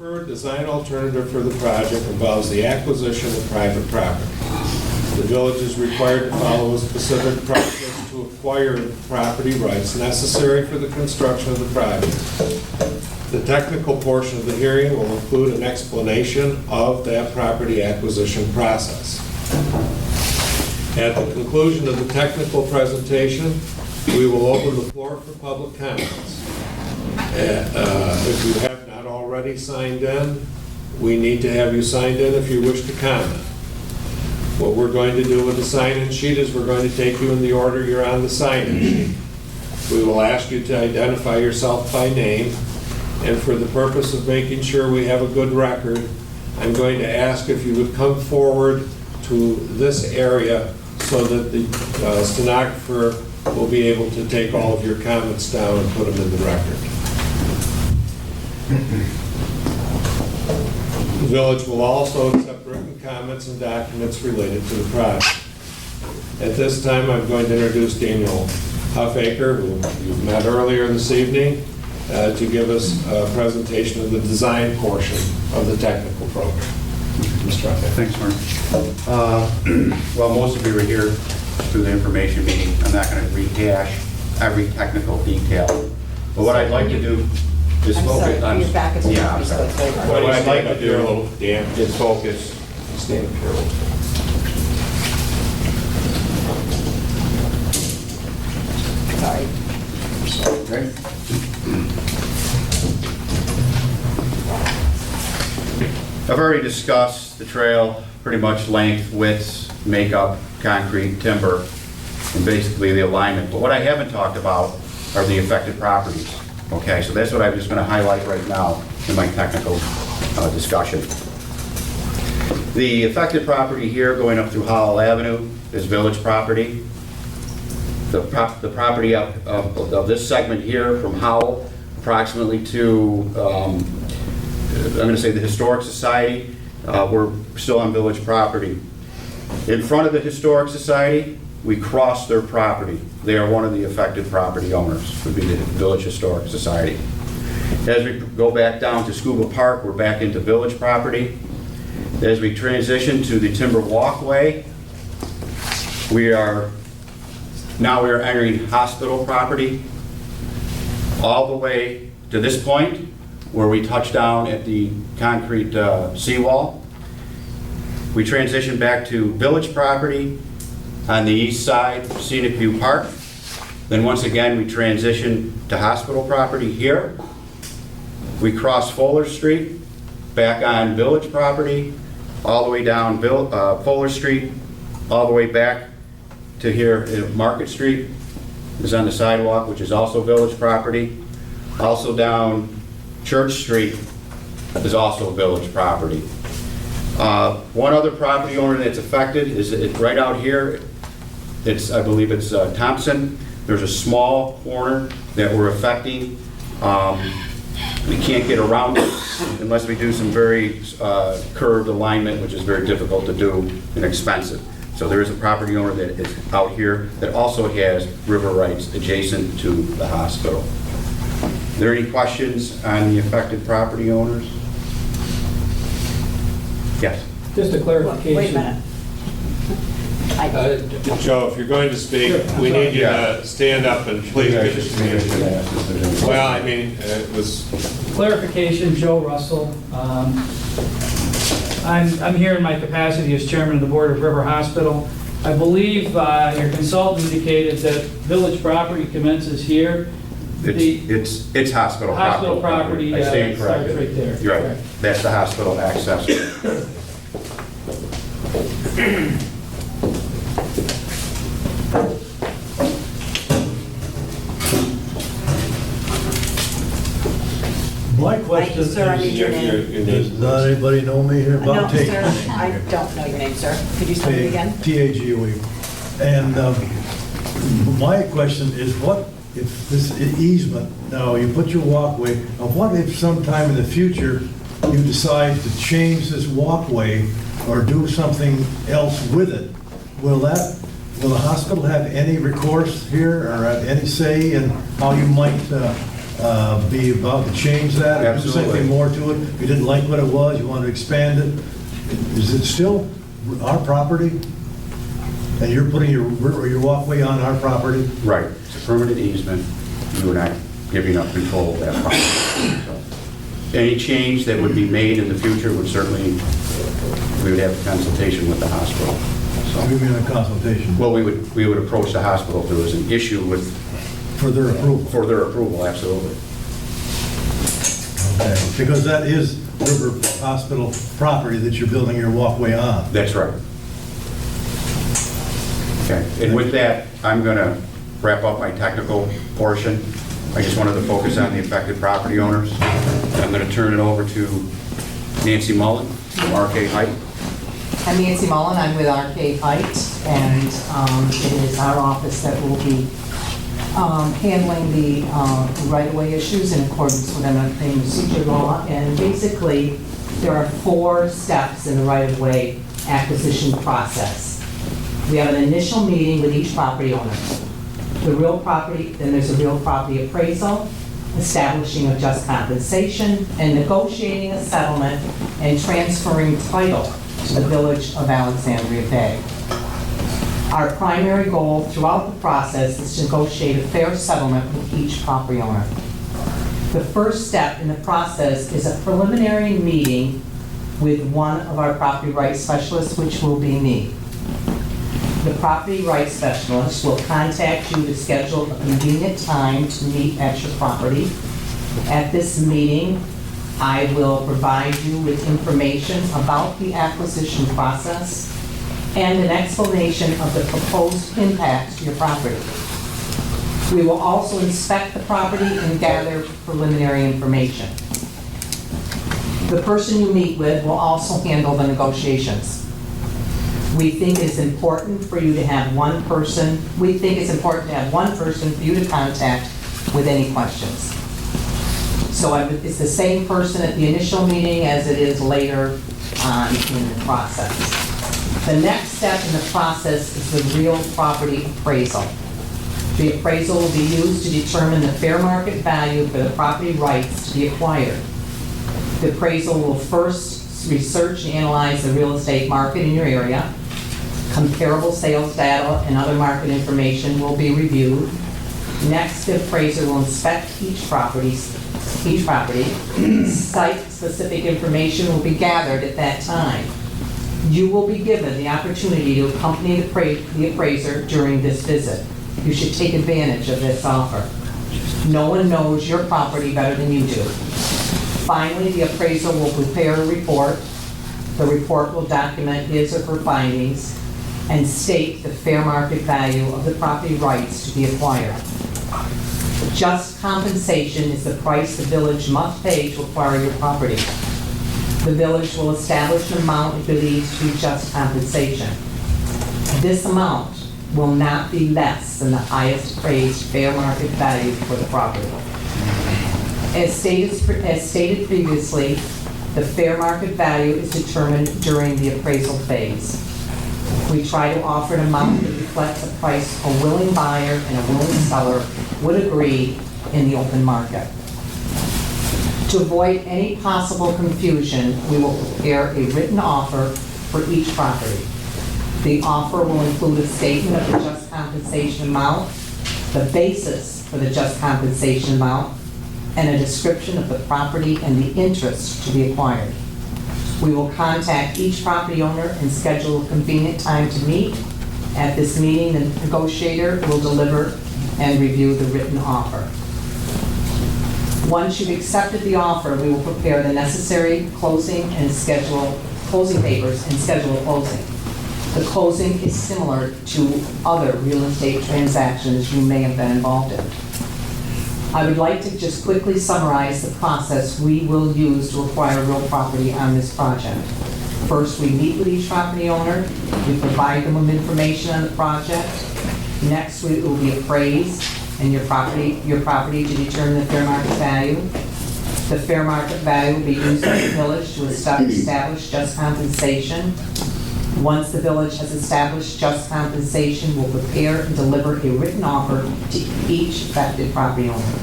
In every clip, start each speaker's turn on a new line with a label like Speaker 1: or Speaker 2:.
Speaker 1: preferred design alternative for the project involves the acquisition of private property. The village is required to follow a specific process to acquire property rights necessary for the construction of the project. The technical portion of the hearing will include an explanation of that property acquisition process. At the conclusion of the technical presentation, we will open the floor for public comments. If you have not already signed in, we need to have you signed in if you wish to comment. What we're going to do with the sign-in sheet is we're going to take you in the order you're on the sign-in sheet. We will ask you to identify yourself by name, and for the purpose of making sure we have a good record, I'm going to ask if you would come forward to this area so that the stenographer will be able to take all of your comments down and put them in the record. The village will also accept written comments and documents related to the project. At this time, I'm going to introduce Daniel Huffaker, who you've met earlier this evening, to give us a presentation of the design portion of the technical program. Mr. Huffaker.
Speaker 2: Thanks, Mark. Well, most of you were here through the information meeting. I'm not going to rehash every technical detail. But what I'd like to do is focus on...
Speaker 3: Your back is
Speaker 2: yeah, I'm sorry. What I'd like to do is focus...
Speaker 1: Stand up here a little bit.
Speaker 3: Sorry.
Speaker 2: Okay. I've already discussed the trail, pretty much length, width, makeup, concrete, timber, and basically the alignment. But what I haven't talked about are the affected properties. Okay, so that's what I'm just going to highlight right now in my technical discussion. The affected property here going up through Howell Avenue is village property. The property of this segment here from Howell approximately to, I'm going to say the Historic Society, we're still on village property. In front of the Historic Society, we cross their property. They are one of the affected property owners, would be the Village Historic Society. As we go back down to Scuba Park, we're back into village property. As we transition to the Timber Walkway, we are entering hospital property all the way to this point where we touch down at the concrete seawall. We transition back to village property on the east side, Scenic View Park. Then once again, we transition to hospital property here. We cross Fuller Street, back on village property, all the way down Fuller Street, all the way back to here at Market Street is on the sidewalk, which is also village property. Also down Church Street is also village property. One other property owner that's affected is right out here. I believe it's Thompson. There's a small corner that we're affecting. We can't get around it unless we do some very curved alignment, which is very difficult to do and expensive. So there is a property owner that is out here that also has river rights adjacent to the hospital. Are there any questions on the affected property owners? Yes.
Speaker 4: Just a clarification.
Speaker 3: Wait a minute.
Speaker 1: Joe, if you're going to speak,
Speaker 4: Sure,
Speaker 1: we need you
Speaker 4: sorry.
Speaker 1: to stand up and please get your communication. Well, I mean, it was...
Speaker 4: Clarification, Joe Russell. I'm here in my capacity as chairman of the board of River Hospital. I believe your consultant indicated that village property commences here.
Speaker 2: It's hospital property.
Speaker 4: Hospital property
Speaker 2: I stand
Speaker 4: starts
Speaker 2: corrected.
Speaker 4: right there.
Speaker 2: You're right.
Speaker 4: Correct.
Speaker 2: That's the hospital access.
Speaker 5: My question is,
Speaker 3: Sir, I need your name.
Speaker 5: does not anybody know me here?
Speaker 3: No,
Speaker 5: Bob Tate.
Speaker 3: sir, I don't know your name, sir. Could you spell it again?
Speaker 5: T-A-G-U-E. And my question is, what if this easement, now you put your walkway, what if sometime in the future you decide to change this walkway or do something else with it? Will the hospital have any recourse here or have any say in how you might be about to change that? Or do
Speaker 2: Absolutely.
Speaker 5: something more to it? If you didn't like what it was, you want to expand it? Is it still our property? And you're putting your walkway on our property?
Speaker 2: Right, it's a permanent easement, you are not giving up control of that property. So, any change that would be made in the future would certainly, we would have a consultation with the hospital.
Speaker 5: I'll give you a consultation
Speaker 2: Well, we would approach the hospital if there was an issue with,
Speaker 5: for their approval.
Speaker 2: for their approval, absolutely.
Speaker 5: Okay. Because that is River Hospital property that you're building your walkway on.
Speaker 2: That's right. Okay, and with that, I'm going to wrap up my technical portion. I just wanted to focus on the affected property owners. I'm going to turn it over to Nancy Mullen from RK Height.
Speaker 3: I'm Nancy Mullen, I'm with RK Height, and it is our office that will be handling the right-of-way issues in accordance with Eminent Domain procedure law. And basically, there are 4 steps in the right-of-way acquisition process. We have an initial meeting with each property owner. The real property, then there's a real property appraisal, establishing of just compensation, and negotiating a settlement and transferring title to the Village of Alexandria Bay. Our primary goal throughout the process is to negotiate a fair settlement with each property owner. The first step in the process is a preliminary meeting with one of our property rights specialists, which will be me. The property rights specialist will contact you to schedule a convenient time to meet at your property. At this meeting, I will provide you with information about the acquisition process and an explanation of the proposed impact to your property. We will also inspect the property and gather preliminary information. The person you meet with will also handle the negotiations. We think it's important for you to have one person, for you to contact with any questions. So it's the same person at the initial meeting as it is later on in the process. The next step in the process is the real property appraisal. The appraisal will be used to determine the fair market value for the property rights to be acquired. The appraisal will first research and analyze the real estate market in your area. Comparable sales data and other market information will be reviewed. Next, the appraiser will inspect each property. Site-specific information will be gathered at that time. You will be given the opportunity to accompany the appraiser during this visit. You should take advantage of this offer. No one knows your property better than you do. Finally, the appraiser will prepare a report. The report will document his or her findings and state the fair market value of the property rights to be acquired. Just compensation is the price the village must pay to acquire your property. The village will establish an amount it believes to be just compensation. This amount will not be less than the highest appraised fair market value for the property. As stated previously, the fair market value is determined during the appraisal phase. We try to offer an amount that reflects a price a willing buyer and a willing seller would agree in the open market. To avoid any possible confusion, we will prepare a written offer for each property. The offer will include a statement of the just compensation amount, the basis for the just compensation amount, and a description of the property and the interest to be acquired. We will contact each property owner and schedule a convenient time to meet. At this meeting, the negotiator will deliver and review the written offer. Once you've accepted the offer, we will prepare the necessary closing papers and schedule a closing. The closing is similar to other real estate transactions you may have been involved in. I would like to just quickly summarize the process we will use to acquire real property on this project. First, we meet with each property owner. We provide them with information on the project. Next, we will be appraised and your property to determine the fair market value. The fair market value will be used by the village to establish just compensation. Once the village has established just compensation, we'll prepare and deliver a written offer to each affected property owner.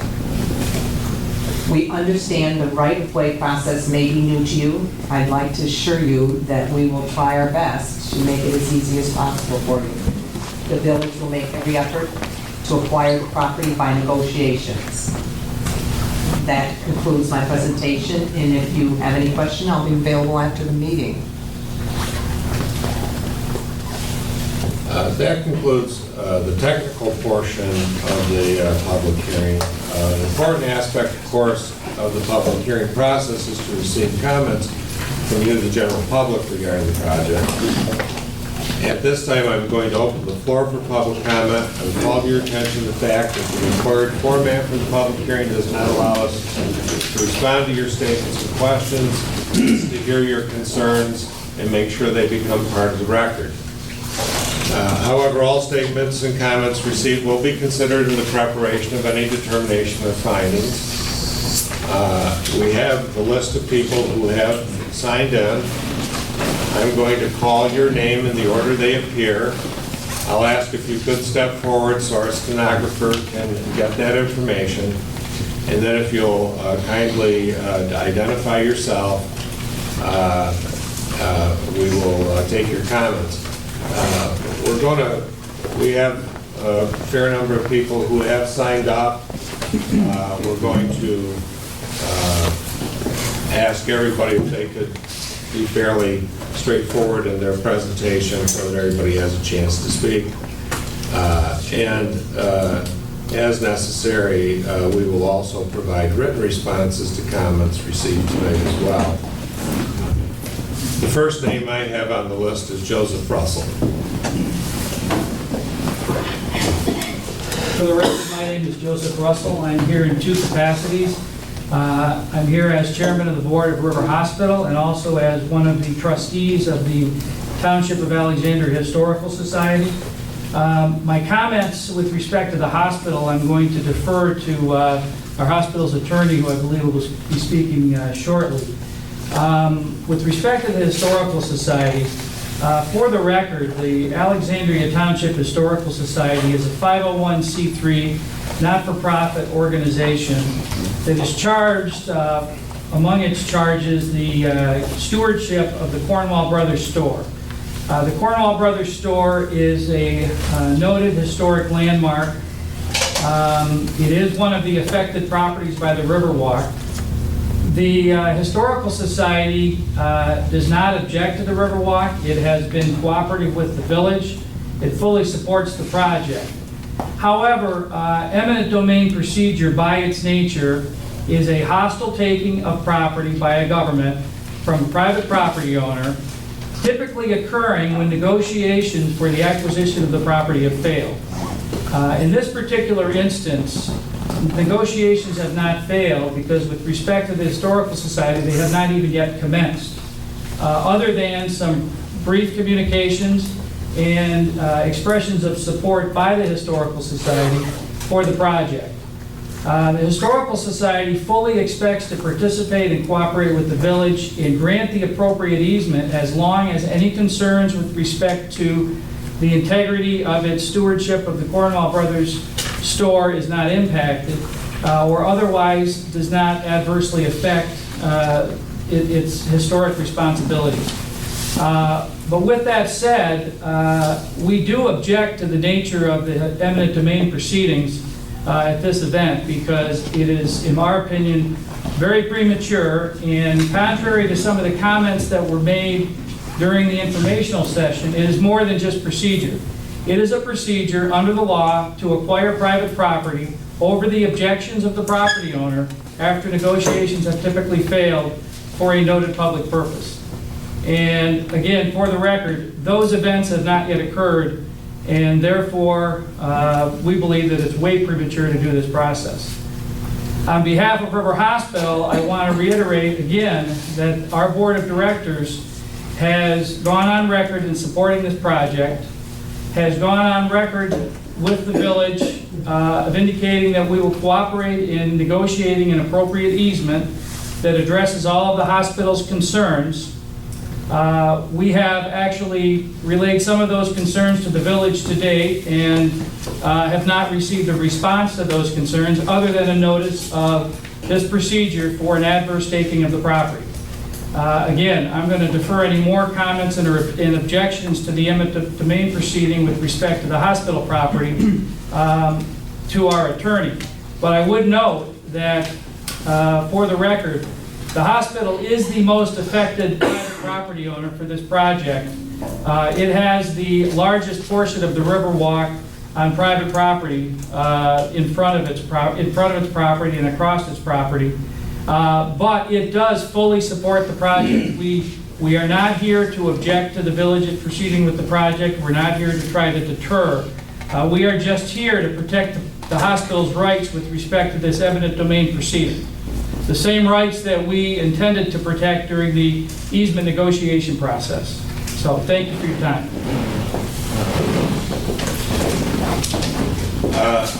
Speaker 3: We understand the right-of-way process may be new to you. I'd like to assure you that we will try our best to make it as easy as possible for you. The village will make every effort to acquire the property by negotiations. That concludes my presentation, and if you have any question, I'll be available after the meeting.
Speaker 1: That concludes the technical portion of the public hearing. An important aspect, of course, of the public hearing process is to receive comments from you, the general public, regarding the project. At this time, I'm going to open the floor for public comment. I would call to your attention the fact that the required format for the public hearing does not allow us to respond to your statements and questions, to hear your concerns, and make sure they become part of the record. However, all statements and comments received will be considered in the preparation of any determination of findings. We have the list of people who have signed in. I'm going to call your name in the order they appear. I'll ask if you could step forward so our stenographer can get that information. And then if you'll kindly identify yourself, we will take your comments. We have a fair number of people who have signed up. We're going to ask everybody if they could be fairly straightforward in their presentation so that everybody has a chance to speak. As necessary, we will also provide written responses to comments received tonight as well. The first name I have on the list is Joseph Russell.
Speaker 4: For the record, my name is Joseph Russell. I'm here in two capacities. I'm here as chairman of the board of River Hospital and also as one of the trustees of the Township of Alexandria Historical Society. My comments with respect to the hospital, I'm going to defer to our hospital's attorney, who I believe will be speaking shortly. With respect to the Historical Society, for the record, the Alexandria Township Historical Society is a 501c3 not-for-profit organization that is charged, among its charges, the stewardship of the Cornwall Brothers store. The Cornwall Brothers store is a noted historic landmark. It is one of the affected properties by the Riverwalk. The Historical Society does not object to the Riverwalk. It has been cooperative with the village. It fully supports the project. However, eminent domain procedure by its nature is a hostile taking of property by a government from a private property owner, typically occurring when negotiations for the acquisition of the property have failed. In this particular instance, negotiations have not failed because with respect to the Historical Society, they have not even yet commenced, other than some brief communications and expressions of support by the Historical Society for the project. The Historical Society fully expects to participate and cooperate with the village and grant the appropriate easement as long as any concerns with respect to the integrity of its stewardship of the Cornwall Brothers store is not impacted or otherwise does not adversely affect its historic responsibilities. But with that said, we do object to the nature of the eminent domain proceedings at this event because it is, in our opinion, very premature and contrary to some of the comments that were made during the informational session, it is more than just procedure. It is a procedure under the law to acquire private property over the objections of the property owner after negotiations have typically failed for a noted public purpose. And again, for the record, those events have not yet occurred, and therefore we believe that it's way premature to do this process. On behalf of River Hospital, I want to reiterate again that our board of directors has gone on record in supporting this project, has gone on record with the village of indicating that we will cooperate in negotiating an appropriate easement that addresses all of the hospital's concerns. We have actually relayed some of those concerns to the village to date and have not received a response to those concerns other than a notice of this procedure for an adverse taking of the property. Again, I'm going to defer any more comments and objections to the eminent domain proceeding with respect to the hospital property to our attorney. But I would note that, for the record, the hospital is the most affected private property owner for this project. It has the largest portion of the Riverwalk on private property in front of its property and across its property. But it does fully support the project. We are not here to object to the village's proceeding with the project. We're not here to try to deter. We are just here to protect the hospital's rights with respect to this eminent domain proceeding. The same rights that we intended to protect during the easement negotiation process. So thank you for your time.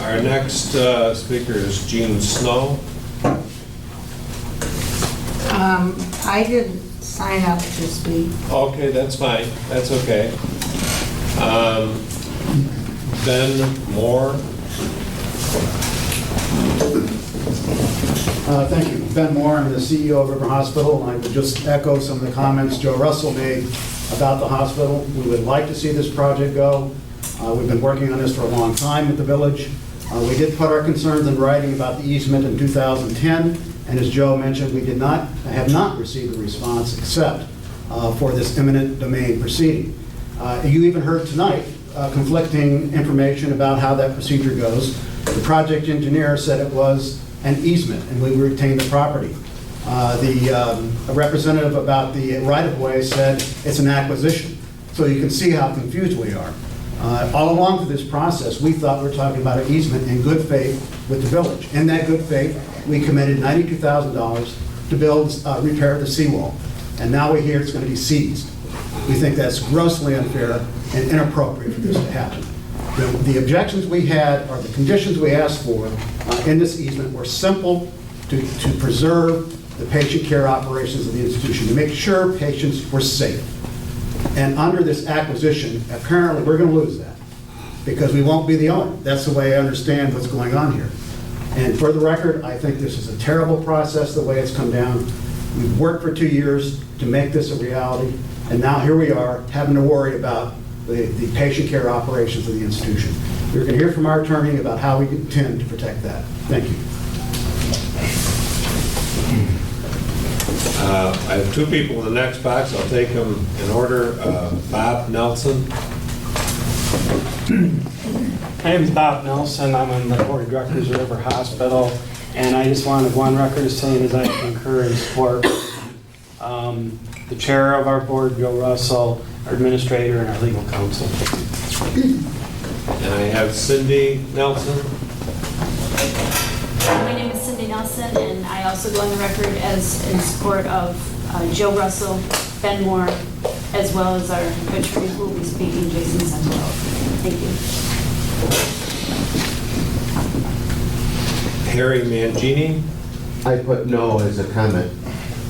Speaker 1: Our next speaker is Jean Snow.
Speaker 6: I didn't sign up to speak.
Speaker 1: Okay, that's fine. That's okay. Ben Moore.
Speaker 7: Thank you. Ben Moore, I'm the CEO of River Hospital, and I would just echo some of the comments Joe Russell made about the hospital. We would like to see this project go. We've been working on this for a long time with the village. We did put our concerns in writing about the easement in 2010, and as Joe mentioned, we have not received a response except for this eminent domain proceeding. You even heard tonight conflicting information about how that procedure goes. The project engineer said it was an easement, and we retained the property. The representative about the right-of-way said it's an acquisition. So you can see how confused we are. All along through this process, we thought we were talking about an easement in good faith with the village. In that good faith, we committed $92,000 to repair the seawall. And now we hear it's going to be seized. We think that's grossly unfair and inappropriate for this to happen. The objections we had, or the conditions we asked for in this easement, were simple to preserve the patient care operations of the institution, to make sure patients were safe. And under this acquisition, apparently we're going to lose that because we won't be the owner. That's the way I understand what's going on here. And for the record, I think this is a terrible process the way it's come down. We've worked for 2 years to make this a reality, and now here we are having to worry about the patient care operations of the institution. You're going to hear from our attorney about how we intend to protect that. Thank you.
Speaker 1: I have two people in the next box. I'll take them in order. Bob Nelson.
Speaker 8: My name is Bob Nelson. I'm on the board of directors of River Hospital, and I just wanted one record of saying as I concur and support the chair of our board, Joe Russell, our administrator, and our legal counsel.
Speaker 1: And I have Cindy Nelson.
Speaker 9: My name is Cindy Nelson, and I also go on the record as in support of Joe Russell, Ben Moore, as well as our attorney who will be speaking, Jason Santello. Thank you.
Speaker 1: Harry Mangini.
Speaker 10: I put no as a comment.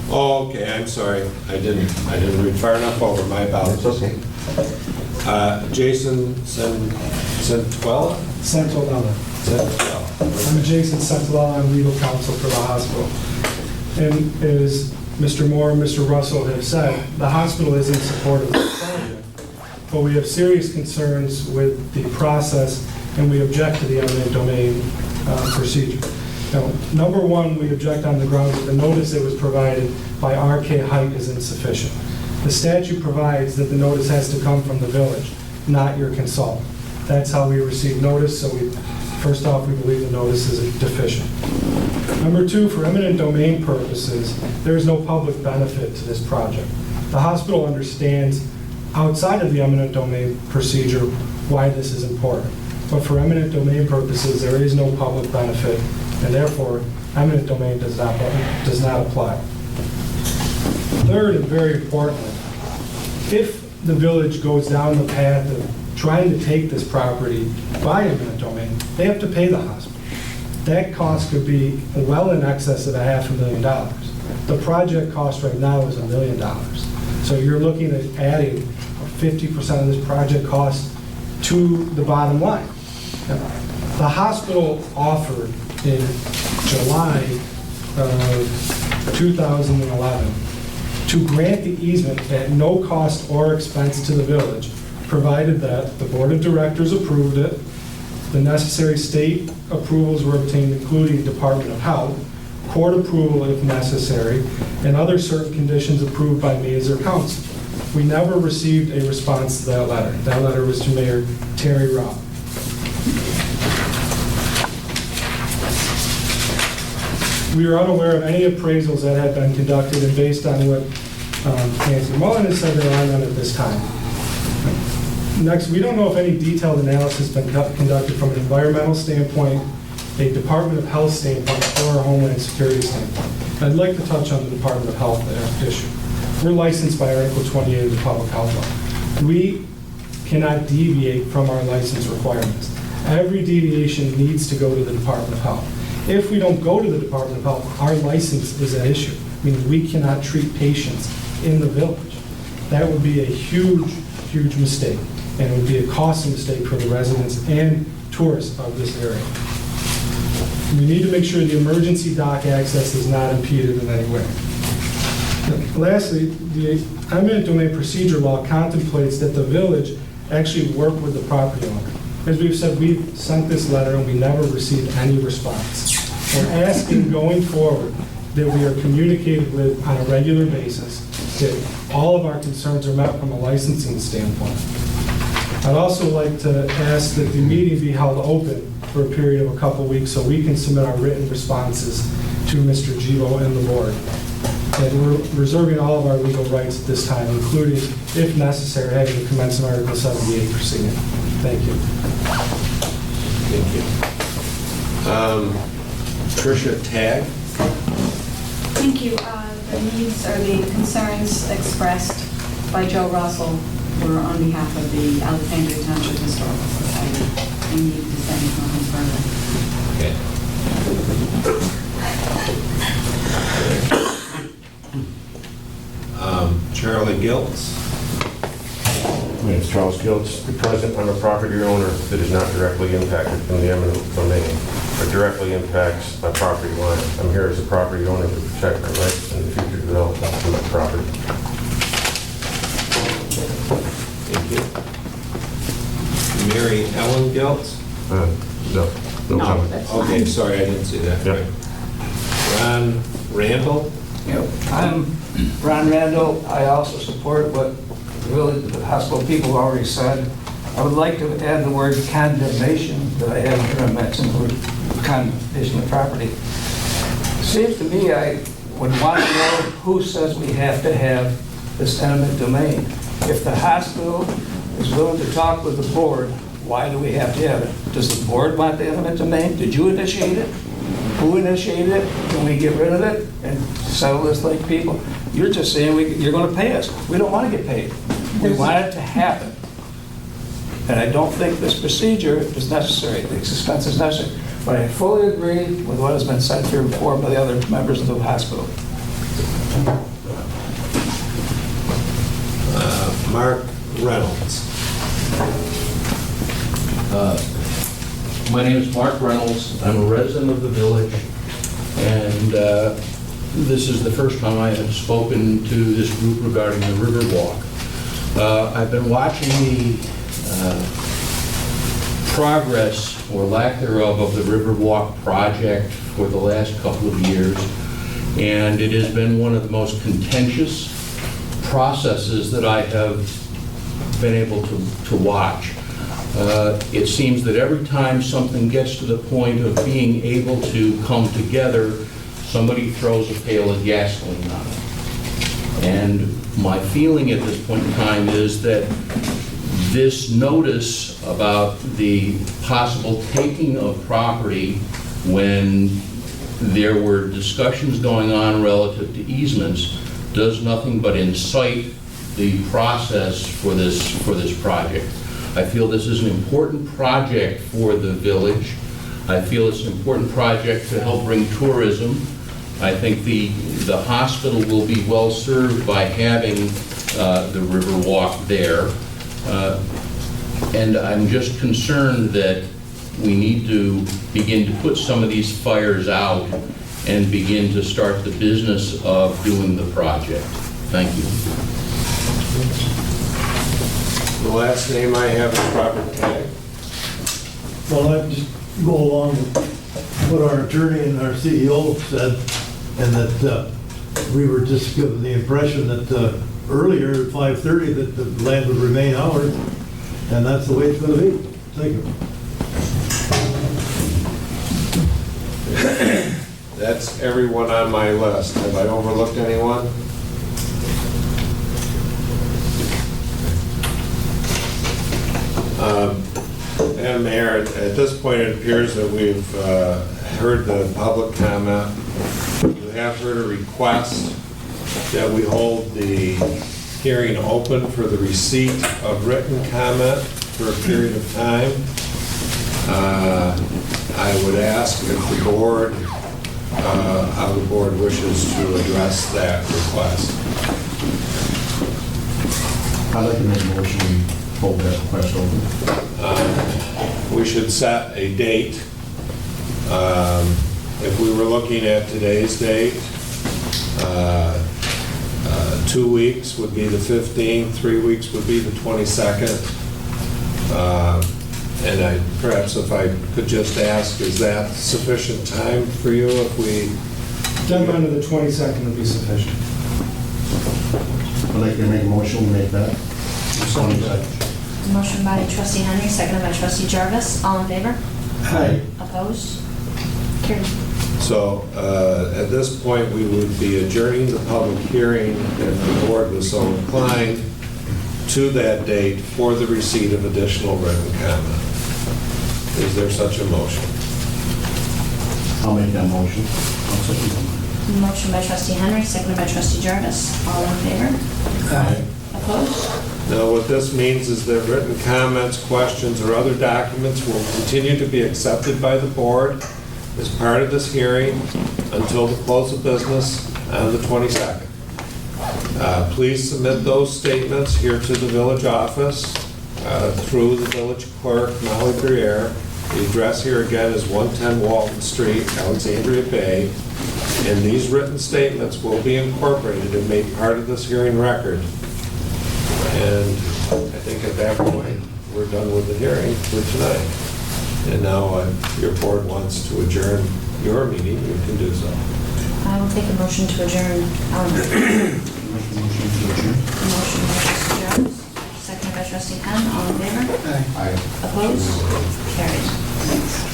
Speaker 1: Oh, okay, I'm sorry. I didn't read far enough over. My apologies.
Speaker 10: That's okay.
Speaker 1: Jason Santuella?
Speaker 11: Santuella.
Speaker 1: Santuella.
Speaker 11: I'm Jason Santuella. I'm legal counsel for the hospital. And as Mr. Moore and Mr. Russell have said, the hospital is in support of this project, but we have serious concerns with the process, and we object to the eminent domain procedure. Now, number one, we object on the grounds that the notice that was provided by RK Height is insufficient. The statute provides that the notice has to come from the village, not your consultant. That's how we receive notice, so first off, we believe the notice is deficient. Number two, for eminent domain purposes, there is no public benefit to this project. The hospital understands outside of the eminent domain procedure why this is important. But for eminent domain purposes, there is no public benefit, and therefore, eminent domain does not apply. Third, and very importantly, if the village goes down the path of trying to take this property by eminent domain, they have to pay the hospital. That cost could be well in excess of $500,000. The project cost right now is $1 million. So you're looking at adding 50% of this project cost to the bottom line. Now, the hospital offered in July of 2011 to grant the easement at no cost or expense to the village, provided that the board of directors approved it, the necessary state approvals were obtained, including Department of Health, court approval if necessary, and other certain conditions approved by me as their counsel. We never received a response to that letter. That letter was to Mayor Terry Robb. We are unaware of any appraisals that have been conducted, and based on what Nancy Mullen has said, there are none at this time. Next, we don't know if any detailed analysis has been conducted from an environmental standpoint, a Department of Health standpoint, or a Homeland Security standpoint. I'd like to touch on the Department of Health issue. We're licensed by Article 28 of the Public Health Law. We cannot deviate from our license requirements. Every deviation needs to go to the Department of Health. If we don't go to the Department of Health, our license is at issue, meaning we cannot treat patients in the village. That would be a huge, huge mistake, and it would be a costly mistake for the residents and tourists of this area. We need to make sure the emergency dock access is not impeded in any way. Lastly, the eminent domain procedure law contemplates that the village actually work with the property owner. As we've said, we've sent this letter and we never received any response. We're asking going forward that we are communicated with on a regular basis, that all of our concerns are met from a licensing standpoint. I'd also like to ask that the meeting be held open for a period of a couple weeks so we can submit our written responses to Mr. Givo and the board. And we're reserving all of our legal rights at this time, including, if necessary, having to commence an Article 78 proceeding. Thank you.
Speaker 1: Thank you. Tricia Tagg.
Speaker 12: Thank you. The needs or the concerns expressed by Joe Russell were on behalf of the Alexandria Township Historical Society. We need to send nothing further.
Speaker 1: Okay. Charlie Giltz.
Speaker 10: My name is Charles Giltz. The present, I'm a property owner that is not directly impacted from the eminent domain, but directly impacts my property line. I'm here as a property owner to protect my rights and the future development of my property.
Speaker 1: Thank you. Mary Ellen Giltz.
Speaker 10: No comment.
Speaker 1: Okay, sorry, I didn't see that.
Speaker 10: Yep.
Speaker 1: Ron Randall.
Speaker 13: Yep. I'm Ron Randall. I also support what really the hospital people already said. I would like to add the word condemnation that I have here. I mentioned the word condemnation of property. Seems to me I would want to know who says we have to have this eminent domain. If the hospital is willing to talk with the board, why do we have to have it? Does the board want the eminent domain? Did you initiate it? Who initiated it? Can we get rid of it and settle this like people? You're just saying you're going to pay us. We don't want to get paid. We want it to happen. And I don't think this procedure is necessary. The expense is necessary. But I fully agree with what has been said here before by the other members of the hospital.
Speaker 1: Mark Reynolds.
Speaker 14: My name is Mark Reynolds. I'm a resident of the village, and this is the first time I have spoken to this group regarding the river walk. I've been watching the progress, or lack thereof, of the Riverwalk project for the last couple of years, and it has been one of the most contentious processes that I have been able to watch. It seems that every time something gets to the point of being able to come together, somebody throws a pail of gasoline on it. And my feeling at this point in time is that this notice about the possible taking of property when there were discussions going on relative to easements does nothing but incite the process for this project. I feel this is an important project for the village. I feel it's an important project to help bring tourism. I think the hospital will be well served by having the river walk there. And I'm just concerned that we need to begin to put some of these fires out and begin to start the business of doing the project. Thank you.
Speaker 1: The last name I have is Robert Tagg.
Speaker 5: Well, I just go along with what our attorney and our CEO said, and that we were just given the impression that earlier at 5:30 that the land would remain ours, and that's the way it's going to be. Thank you.
Speaker 1: That's everyone on my list. Have I overlooked anyone? Madam Mayor, at this point, it appears that we've heard the public comment. You have heard a request that we hold the hearing open for the receipt of written comment for a period of time. I would ask if the board, how the board wishes to address that request.
Speaker 10: I'd like to make a motion to hold that request open.
Speaker 1: We should set a date. If we were looking at today's date, 2 weeks would be the 15th, 3 weeks would be the 22nd. And perhaps if I could just ask, is that sufficient time for you if we...
Speaker 11: Deadline of the 22nd would be sufficient.
Speaker 10: I'd like to make a motion to make that.
Speaker 15: Motion by trustee Henry, seconded by trustee Jarvis. All in favor?
Speaker 10: Aye.
Speaker 15: Opposed? Carried.
Speaker 1: So at this point, we would be adjourning the public hearing if the board was so inclined to that date for the receipt of additional written comment. Is there such a motion?
Speaker 10: I'll make that motion.
Speaker 15: Motion by trustee Henry, seconded by trustee Jarvis. All in favor?
Speaker 10: Aye.
Speaker 15: Opposed?
Speaker 1: Now, what this means is that written comments, questions, or other documents will continue to be accepted by the board as part of this hearing until the close of business on the 22nd. Please submit those statements here to the village office through the village clerk, Molly Briere. The address here again is 110 Walton Street, Alexandria Bay. And these written statements will be incorporated and made part of this hearing record. And I think at that point, we're done with the hearing for tonight. And now if your board wants to adjourn your meeting, you can do so.
Speaker 15: I will take a motion to adjourn. Motion by trustee Jarvis, seconded by trustee Penn. All in favor?
Speaker 10: Aye.
Speaker 15: Opposed? Carried.